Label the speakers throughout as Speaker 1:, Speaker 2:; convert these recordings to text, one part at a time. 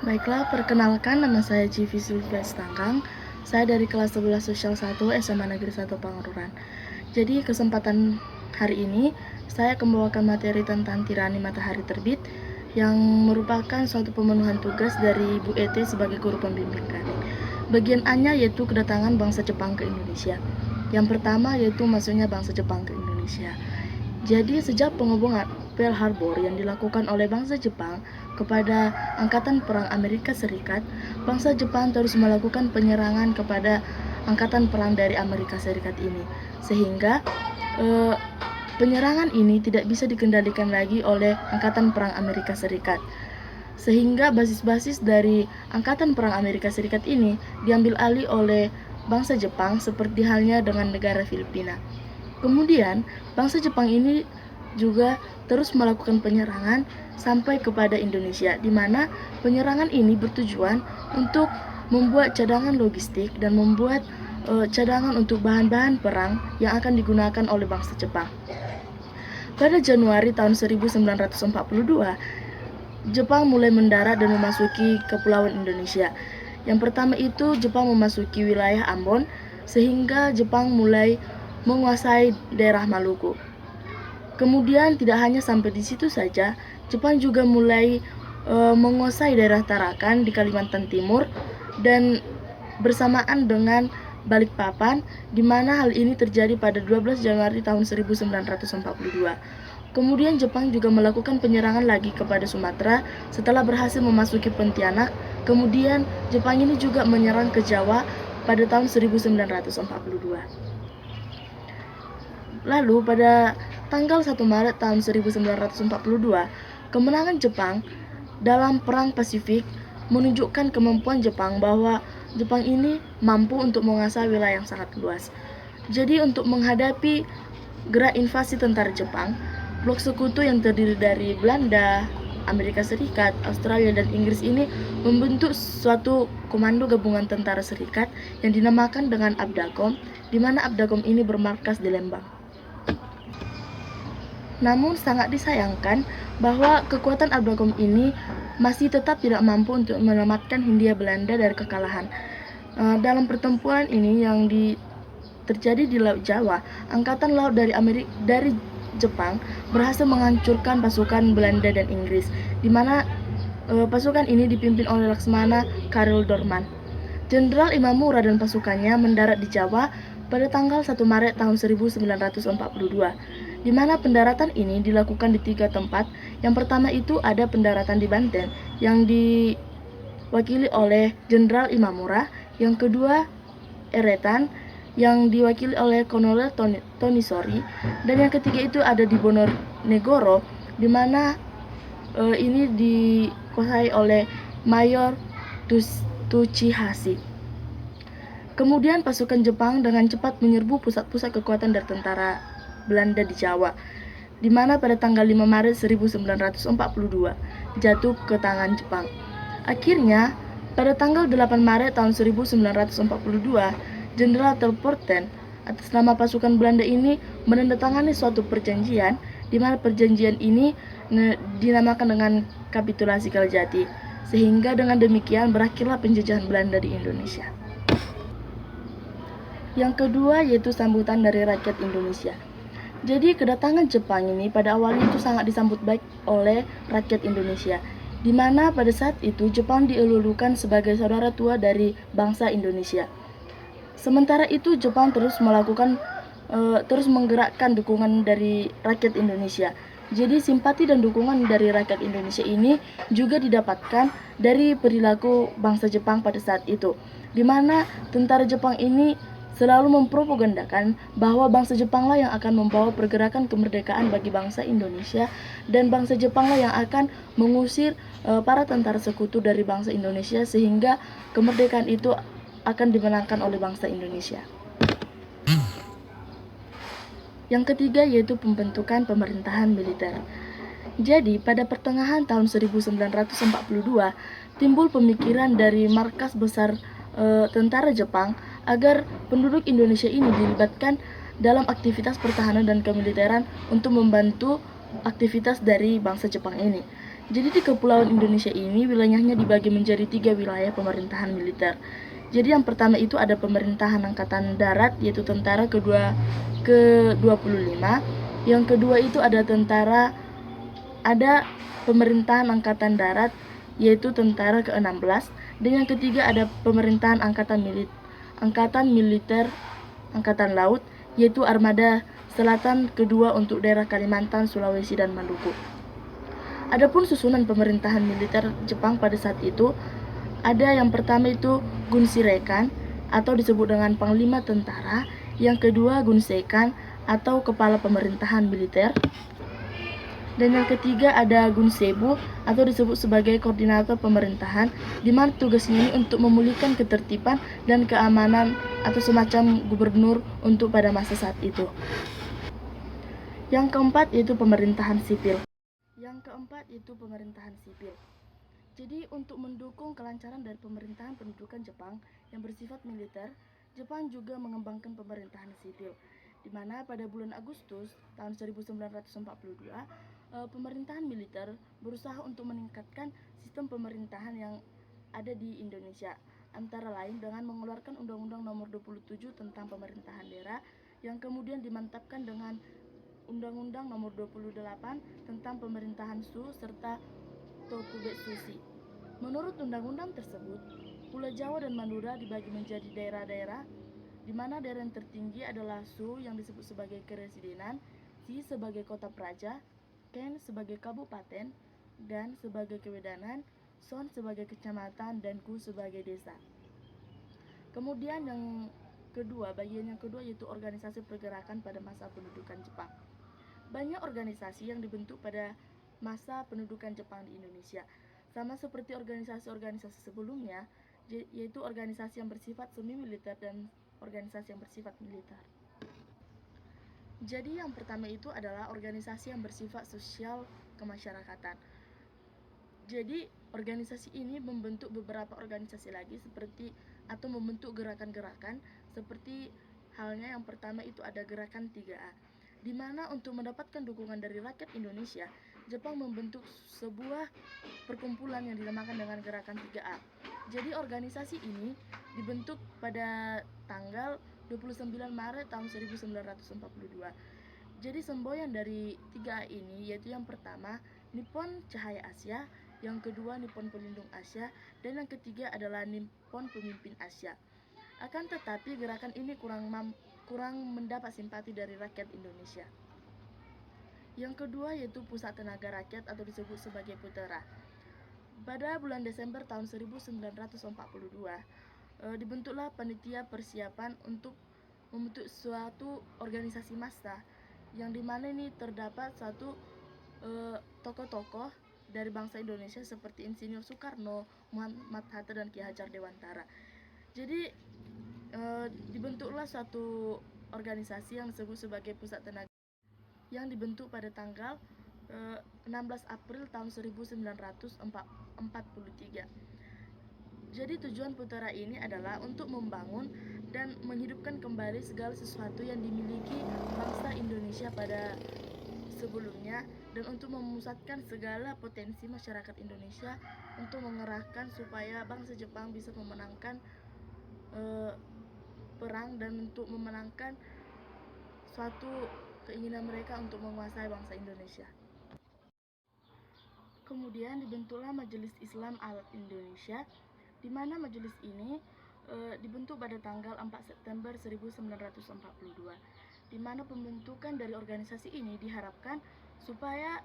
Speaker 1: Baiklah, perkenalkan nama saya Civi Sylvia Stangkang. Saya dari kelas 11 Sosial 1 SMA Negeri 1 Pangandaran. Jadi kesempatan hari ini saya akan membawakan materi tentang tirani matahari terbit yang merupakan suatu pemenuhan tugas dari Bu E.T. sebagai guru pembimbing kami. Bagian A-nya yaitu kedatangan bangsa Jepang ke Indonesia. Yang pertama yaitu masuknya bangsa Jepang ke Indonesia. Jadi sejak pengepungan Pearl Harbor yang dilakukan oleh bangsa Jepang kepada Angkatan Perang Amerika Serikat, bangsa Jepang terus melakukan penyerangan kepada Angkatan Perang dari Amerika Serikat ini, sehingga penyerangan ini tidak bisa dikendalikan lagi oleh Angkatan Perang Amerika Serikat. Sehingga basis-basis dari Angkatan Perang Amerika Serikat ini diambil alih oleh bangsa Jepang seperti halnya dengan negara Filipina. Kemudian, bangsa Jepang ini juga terus melakukan penyerangan sampai kepada Indonesia, di mana penyerangan ini bertujuan untuk membuat cadangan logistik dan membuat cadangan untuk bahan-bahan perang yang akan digunakan oleh bangsa Jepang. Pada Januari tahun 1942, Jepang mulai mendarat dan memasuki kepulauan Indonesia. Yang pertama itu Jepang memasuki wilayah Ambon, sehingga Jepang mulai menguasai daerah Maluku. Kemudian tidak hanya sampai di situ saja, Jepang juga mulai menguasai daerah Tarakan di Kalimantan Timur dan bersamaan dengan Balikpapan, di mana hal ini terjadi pada 12 Januari tahun 1942. Kemudian Jepang juga melakukan penyerangan lagi kepada Sumatera setelah berhasil memasuki Pontianak. Kemudian Jepang ini juga menyerang ke Jawa pada tahun 1942. Lalu pada tanggal 1 Maret tahun 1942, kemenangan Jepang dalam Perang Pasifik menunjukkan kemampuan Jepang bahwa Jepang ini mampu untuk menguasai wilayah yang sangat luas. Jadi untuk menghadapi gerak invasi tentara Jepang, blok sekutu yang terdiri dari Belanda, Amerika Serikat, Australia, dan Inggris ini membentuk suatu komando gabungan tentara serikat yang dinamakan dengan Abdagom, di mana Abdagom ini bermarkas di Lembang. Namun sangat disayangkan bahwa kekuatan Abdagom ini masih tetap tidak mampu untuk menyelamatkan Hindia Belanda dari kekalahan. Dalam pertempuran ini yang terjadi di Laut Jawa, Angkatan Laut dari Jepang berhasil menghancurkan pasukan Belanda dan Inggris, di mana pasukan ini dipimpin oleh Laksmana Karel Dorman. Jenderal Imamura dan pasukannya mendarat di Jawa pada tanggal 1 Maret tahun 1942, di mana pendaratan ini dilakukan di 3 tempat. Yang pertama itu ada pendaratan di Banten yang diwakili oleh Jenderal Imamura, yang kedua Eretan yang diwakili oleh Kolonel Tony Sori, dan yang ketiga itu ada di Boronegoro, di mana ini dikuasai oleh Mayor Tsuchihashi. Kemudian pasukan Jepang dengan cepat menyerbu pusat-pusat kekuatan dari tentara Belanda di Jawa, di mana pada tanggal 5 Maret 1942 jatuh ke tangan Jepang. Akhirnya, pada tanggal 8 Maret tahun 1942, Jenderal Telporten atas nama pasukan Belanda ini menandatangani suatu perjanjian, di mana perjanjian ini dinamakan dengan Kapitulasi Kalijati, sehingga dengan demikian berakhirlah penjajahan Belanda di Indonesia. Yang kedua yaitu sambutan dari rakyat Indonesia. Jadi kedatangan Jepang ini pada awalnya itu sangat disambut baik oleh rakyat Indonesia, di mana pada saat itu Jepang dielulukan sebagai saudara tua dari bangsa Indonesia. Sementara itu Jepang terus menggerakkan dukungan dari rakyat Indonesia. Jadi simpati dan dukungan dari rakyat Indonesia ini juga didapatkan dari perilaku bangsa Jepang pada saat itu, di mana tentara Jepang ini selalu mempropagandakan bahwa bangsa Jepanglah yang akan membawa pergerakan kemerdekaan bagi bangsa Indonesia, dan bangsa Jepanglah yang akan mengusir para tentara sekutu dari bangsa Indonesia, sehingga kemerdekaan itu akan dimenangkan oleh bangsa Indonesia. Yang ketiga yaitu pembentukan pemerintahan militer. Jadi pada pertengahan tahun 1942 timbul pemikiran dari markas besar tentara Jepang agar penduduk Indonesia ini dilibatkan dalam aktivitas pertahanan dan kemiliteran untuk membantu aktivitas dari bangsa Jepang ini. Jadi di Kepulauan Indonesia ini wilayahnya dibagi menjadi 3 wilayah pemerintahan militer. Jadi yang pertama itu ada pemerintahan angkatan darat yaitu tentara ke-25. Yang kedua itu ada pemerintahan angkatan darat yaitu tentara ke-16, dan yang ketiga ada pemerintahan angkatan militer angkatan laut yaitu armada selatan kedua untuk daerah Kalimantan, Sulawesi dan Maluku. Adapun susunan pemerintahan militer Jepang pada saat itu ada yang pertama itu Gunshirekan atau disebut dengan Panglima Tentara, yang kedua Gunseikan atau Kepala Pemerintahan Militer, dan yang ketiga ada Gunseibu atau disebut sebagai Koordinator Pemerintahan, di mana tugasnya ini untuk memulihkan ketertiban dan keamanan atau semacam gubernur untuk pada masa saat itu. Yang keempat yaitu pemerintahan sipil. Jadi untuk mendukung kelancaran dari pemerintahan pendudukan Jepang yang bersifat militer, Jepang juga mengembangkan pemerintahan sipil, di mana pada bulan Agustus tahun 1942, pemerintahan militer berusaha untuk meningkatkan sistem pemerintahan yang ada di Indonesia, antara lain dengan mengeluarkan Undang-Undang Nomor 27 tentang Pemerintahan Daerah yang kemudian dimantapkan dengan Undang-Undang Nomor 28 tentang Pemerintahan Su serta Tokubetsushi. Menurut undang-undang tersebut, Pulau Jawa dan Madura dibagi menjadi daerah-daerah, di mana daerah yang tertinggi adalah Su yang disebut sebagai keresidenan, Si sebagai kota praja, Ken sebagai kabupaten, Dan sebagai kewedanan, Son sebagai kecamatan, dan Ku sebagai desa. Kemudian bagian yang kedua yaitu organisasi pergerakan pada masa pendudukan Jepang. Banyak organisasi yang dibentuk pada masa pendudukan Jepang di Indonesia, sama seperti organisasi-organisasi sebelumnya, yaitu organisasi yang bersifat semi-militer dan organisasi yang bersifat militer. Jadi yang pertama itu adalah organisasi yang bersifat sosial kemasyarakatan. Jadi organisasi ini membentuk beberapa organisasi lagi atau membentuk gerakan-gerakan seperti halnya yang pertama itu ada gerakan 3A, di mana untuk mendapatkan dukungan dari rakyat Indonesia, Jepang membentuk sebuah perkumpulan yang dinamakan dengan gerakan 3A. Jadi organisasi ini dibentuk pada tanggal 29 Maret tahun 1942. Jadi semboyan dari 3A ini yaitu yang pertama Nippon Cahaya Asia, yang kedua Nippon Pelindung Asia, dan yang ketiga adalah Nippon Pemimpin Asia. Akan tetapi gerakan ini kurang mendapat simpati dari rakyat Indonesia. Yang kedua yaitu Pusat Tenaga Rakyat atau disebut sebagai Putera. Pada bulan Desember tahun 1942, dibentuklah panitia persiapan untuk membentuk suatu organisasi massa yang dimana ini terdapat tokoh-tokoh dari bangsa Indonesia seperti Insinyur Soekarno, Muhammad Hatta, dan Ki Hajar Dewantara. Jadi dibentuklah suatu organisasi yang disebut sebagai Pusat Tenaga yang dibentuk pada tanggal 16 April tahun 1943. Jadi tujuan Putera ini adalah untuk membangun dan menghidupkan kembali segala sesuatu yang dimiliki bangsa Indonesia pada sebelumnya, dan untuk memusatkan segala potensi masyarakat Indonesia untuk mengerahkan supaya bangsa Jepang bisa memenangkan perang dan untuk memenangkan suatu keinginan mereka untuk menguasai bangsa Indonesia. Kemudian dibentuklah Majelis Islam Al-Indonesia, di mana majelis ini dibentuk pada tanggal 4 September 1942, di mana pembentukan dari organisasi ini diharapkan supaya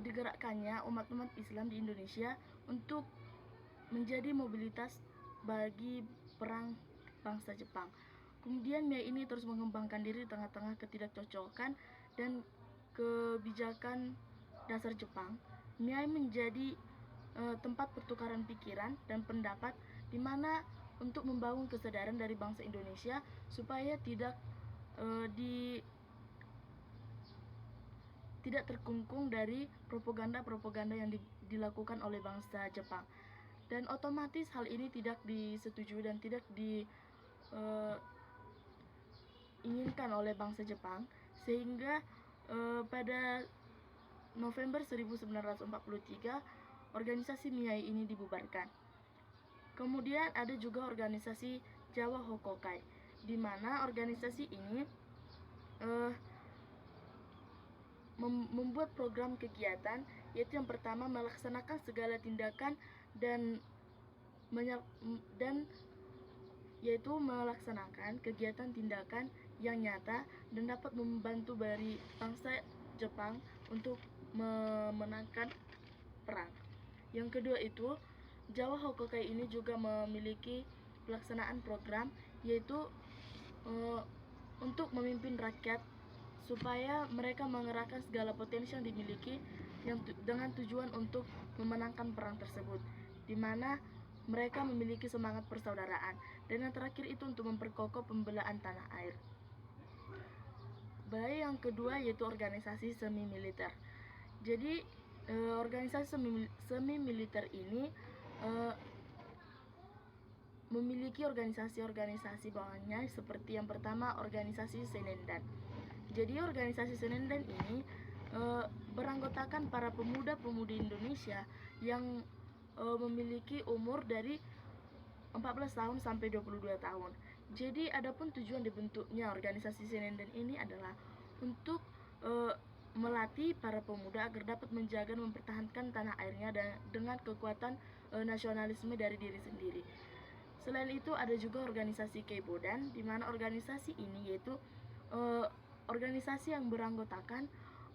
Speaker 1: digerakkannya umat-umat Islam di Indonesia untuk menjadi mobilitas bagi perang bangsa Jepang. Kemudian MIAI ini terus mengembangkan diri di tengah-tengah ketidakcocokan dan kebijakan dasar Jepang. MIAI menjadi tempat pertukaran pikiran dan pendapat, di mana untuk membangun kesadaran dari bangsa Indonesia supaya tidak terkungkung dari propaganda-propaganda yang dilakukan oleh bangsa Jepang. Dan otomatis hal ini tidak disetujui dan tidak diinginkan oleh bangsa Jepang, sehingga pada November 1943, organisasi MIAI ini dibubarkan. Kemudian ada juga organisasi Jawa Hokokai, di mana organisasi ini membuat program kegiatan, yaitu yang pertama melaksanakan segala tindakan yaitu melaksanakan kegiatan tindakan yang nyata dan dapat membantu dari bangsa Jepang untuk memenangkan perang. Yang kedua itu, Jawa Hokokai ini juga memiliki pelaksanaan program, yaitu untuk memimpin rakyat supaya mereka mengerahkan segala potensi yang dimiliki dengan tujuan untuk memenangkan perang tersebut, di mana mereka memiliki semangat persaudaraan. Dan yang terakhir itu untuk memperkokoh pembelaan tanah air. Baik, yang kedua yaitu organisasi semi militer. Jadi organisasi semi militer ini memiliki organisasi-organisasi bawahnya, seperti yang pertama organisasi Senendan. Jadi organisasi Senendan ini beranggotakan para pemuda-pemudi Indonesia yang memiliki umur dari 14 tahun sampai 22 tahun. Jadi adapun tujuan dibentuknya organisasi Senendan ini adalah untuk melatih para pemuda agar dapat menjaga dan mempertahankan tanah airnya dengan kekuatan nasionalisme dari diri sendiri. Selain itu ada juga organisasi Keibodan, di mana organisasi ini yaitu organisasi yang beranggotakan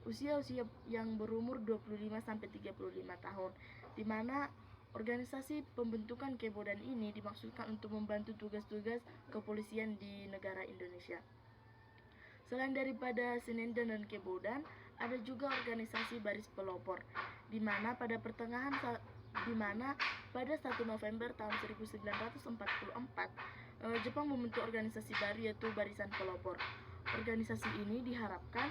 Speaker 1: usia-usia yang berumur 25 sampai 35 tahun, di mana organisasi pembentukan Keibodan ini dimaksudkan untuk membantu tugas-tugas kepolisian di negara Indonesia. Selain daripada Senendan dan Keibodan, ada juga organisasi Baris Pelopor, di mana pada 1 November tahun 1944 Jepang membentuk organisasi baru, yaitu Barisan Pelopor. Organisasi ini diharapkan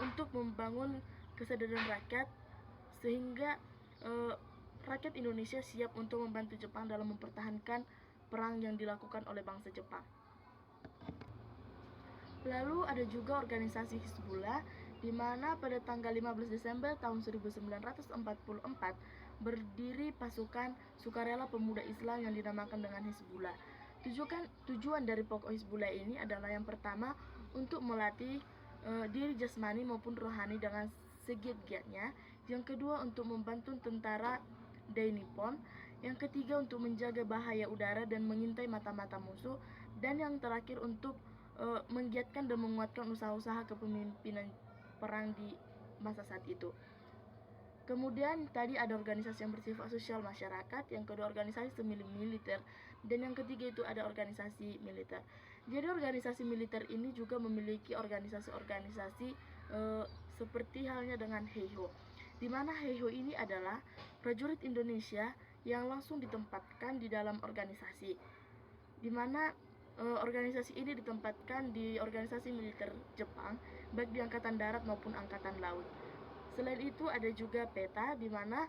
Speaker 1: untuk membangun kesadaran rakyat sehingga rakyat Indonesia siap untuk membantu Jepang dalam mempertahankan perang yang dilakukan oleh bangsa Jepang. Lalu ada juga organisasi Hizbullah, di mana pada tanggal 15 Desember tahun 1944 berdiri pasukan sukarela pemuda Islam yang dinamakan dengan Hizbullah. Tujuan dari pokok Hizbullah ini adalah yang pertama untuk melatih diri jasmani maupun rohani dengan segiat-giatnya. Yang kedua untuk membantu tentara Dai Nippon. Yang ketiga untuk menjaga bahaya udara dan mengintai mata-mata musuh. Dan yang terakhir untuk menggiatkan dan menguatkan usaha-usaha kepemimpinan perang di masa saat itu. Kemudian tadi ada organisasi yang bersifat sosial masyarakat, yang kedua organisasi semi militer, dan yang ketiga itu ada organisasi militer. Jadi organisasi militer ini juga memiliki organisasi-organisasi seperti halnya dengan Heiho, di mana Heiho ini adalah prajurit Indonesia yang langsung ditempatkan di dalam organisasi, di mana organisasi ini ditempatkan di organisasi militer Jepang, baik di Angkatan Darat maupun Angkatan Laut. Selain itu ada juga PETA, di mana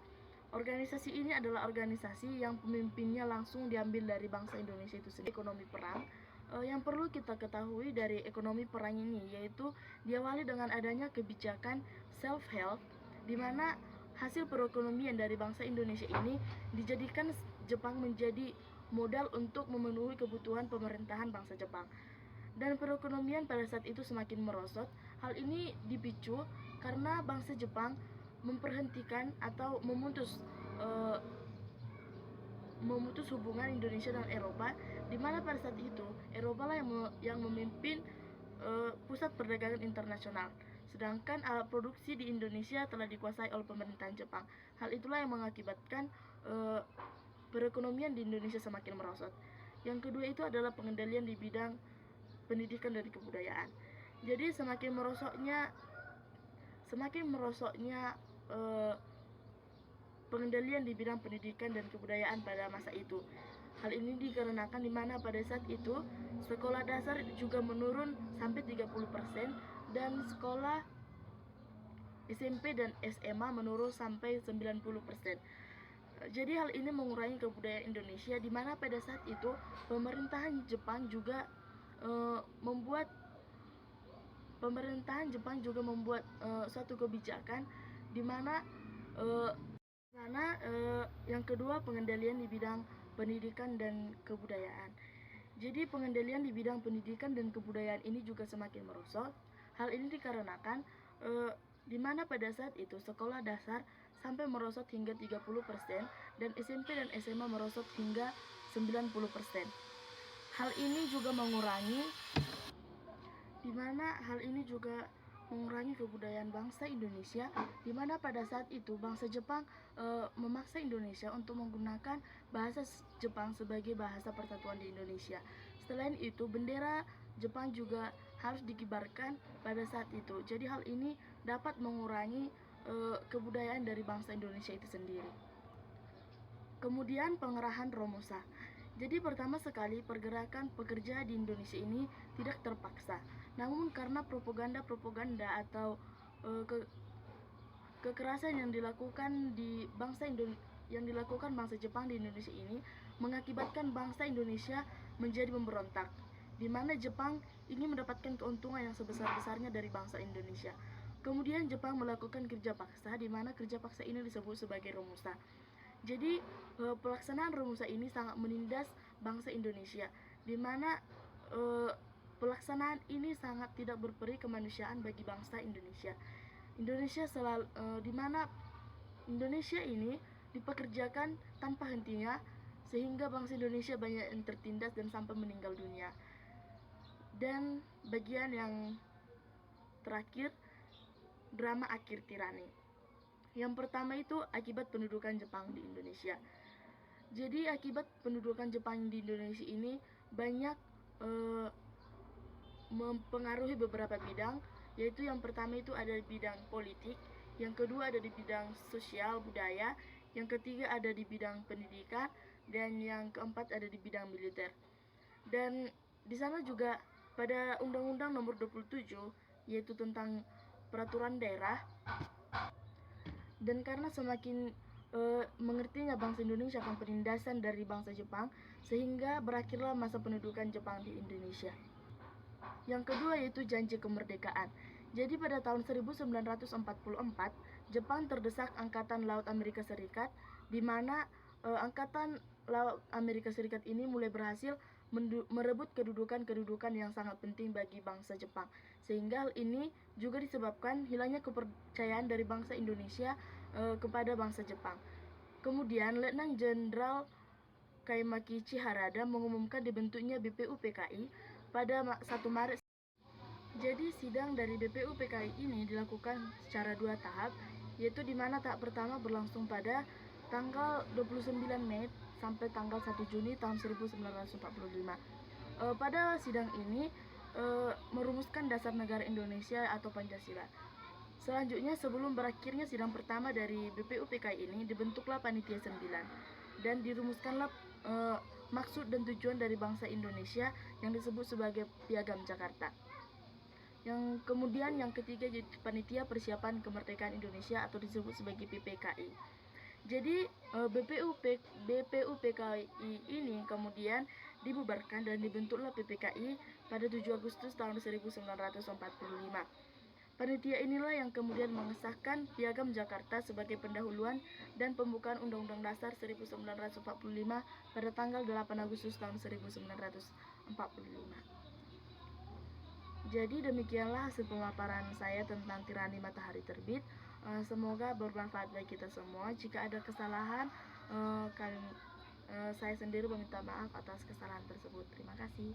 Speaker 1: organisasi ini adalah organisasi yang pemimpinnya langsung diambil dari bangsa Indonesia itu sendiri. Ekonomi perang, yang perlu kita ketahui dari ekonomi perang ini yaitu diawali dengan adanya kebijakan self-help, di mana hasil perekonomian dari bangsa Indonesia ini dijadikan Jepang menjadi modal untuk memenuhi kebutuhan pemerintahan bangsa Jepang. Dan perekonomian pada saat itu semakin merosot. Hal ini dipicu karena bangsa Jepang memperhentikan atau memutus hubungan Indonesia dan Eropa, di mana pada saat itu Eropa lah yang memimpin pusat perdagangan internasional, sedangkan alat produksi di Indonesia telah dikuasai oleh pemerintahan Jepang. Hal itulah yang mengakibatkan perekonomian di Indonesia semakin merosot. Yang kedua itu adalah pengendalian di bidang pendidikan dan kebudayaan. Jadi semakin merosotnya pengendalian di bidang pendidikan dan kebudayaan pada masa itu. Hal ini dikarenakan di mana pada saat itu sekolah dasar juga menurun sampai 30% dan sekolah SMP dan SMA menurun sampai 90%. Jadi hal ini mengurangi kebudayaan Indonesia, di mana pada saat itu pemerintahan Jepang juga membuat suatu kebijakan, di mana yang kedua pengendalian di bidang pendidikan dan kebudayaan. Jadi pengendalian di bidang pendidikan dan kebudayaan ini juga semakin merosot. Hal ini dikarenakan di mana pada saat itu sekolah dasar sampai merosot hingga 30% dan SMP dan SMA merosot hingga 90%. Hal ini juga mengurangi kebudayaan bangsa Indonesia, di mana pada saat itu bangsa Jepang memaksa Indonesia untuk menggunakan bahasa Jepang sebagai bahasa persatuan di Indonesia. Selain itu, bendera Jepang juga harus dikibarkan pada saat itu. Jadi hal ini dapat mengurangi kebudayaan dari bangsa Indonesia itu sendiri. Kemudian pengerahan Romusa. Jadi pertama sekali pergerakan pekerja di Indonesia ini tidak terpaksa, namun karena propaganda atau kekerasan yang dilakukan bangsa Jepang di Indonesia ini mengakibatkan bangsa Indonesia menjadi memberontak, di mana Jepang ingin mendapatkan keuntungan yang sebesar-besarnya dari bangsa Indonesia. Kemudian Jepang melakukan kerja paksa, di mana kerja paksa ini disebut sebagai Romusa. Jadi pelaksanaan Romusa ini sangat menindas bangsa Indonesia, di mana pelaksanaan ini sangat tidak berperi kemanusiaan bagi bangsa Indonesia. Di mana Indonesia ini dipekerjakan tanpa hentinya, sehingga bangsa Indonesia banyak yang tertindas dan sampai meninggal dunia. Dan bagian yang terakhir, drama akhir tirani. Yang pertama itu akibat pendudukan Jepang di Indonesia. Jadi akibat pendudukan Jepang di Indonesia ini banyak mempengaruhi beberapa bidang, yaitu yang pertama itu ada di bidang politik, yang kedua ada di bidang sosial budaya, yang ketiga ada di bidang pendidikan, dan yang keempat ada di bidang militer. Dan di sana juga pada Undang-Undang Nomor 27, yaitu tentang peraturan daerah. Dan karena semakin mengertinya bangsa Indonesia akan penindasan dari bangsa Jepang, sehingga berakhirlah masa pendudukan Jepang di Indonesia. Yang kedua yaitu janji kemerdekaan. Jadi pada tahun 1944, Jepang terdesak Angkatan Laut Amerika Serikat, di mana Angkatan Laut Amerika Serikat ini mulai berhasil merebut kedudukan yang sangat penting bagi bangsa Jepang, sehingga hal ini juga disebabkan hilangnya kepercayaan dari bangsa Indonesia kepada bangsa Jepang. Kemudian Letnan Jenderal Kaimaki Chiharada mengumumkan dibentuknya BPUPKI pada 1 Maret. Jadi sidang dari BPUPKI ini dilakukan secara 2 tahap, yaitu di mana tahap pertama berlangsung pada tanggal 29 Mei sampai tanggal 1 Juni tahun 1945. Pada sidang ini merumuskan dasar negara Indonesia atau Pancasila. Selanjutnya, sebelum berakhirnya sidang pertama dari BPUPKI ini, dibentuklah Panitia 9 dan dirumuskanlah maksud dan tujuan dari bangsa Indonesia yang disebut sebagai Piagam Jakarta. Yang kemudian yang ketiga yaitu Panitia Persiapan Kemerdekaan Indonesia atau disebut sebagai PPKI. Jadi BPUPKI ini kemudian dibubarkan dan dibentuklah PPKI pada 7 Agustus tahun 1945. Panitia inilah yang kemudian mengesahkan Piagam Jakarta sebagai pendahuluan dan pembukaan Undang-Undang Dasar 1945 pada tanggal 8 Agustus tahun 1945. Jadi demikianlah hasil pemaparan saya tentang tirani matahari terbit. Semoga bermanfaat bagi kita semua. Jika ada kesalahan, saya sendiri meminta maaf atas kesalahan tersebut. Terima kasih.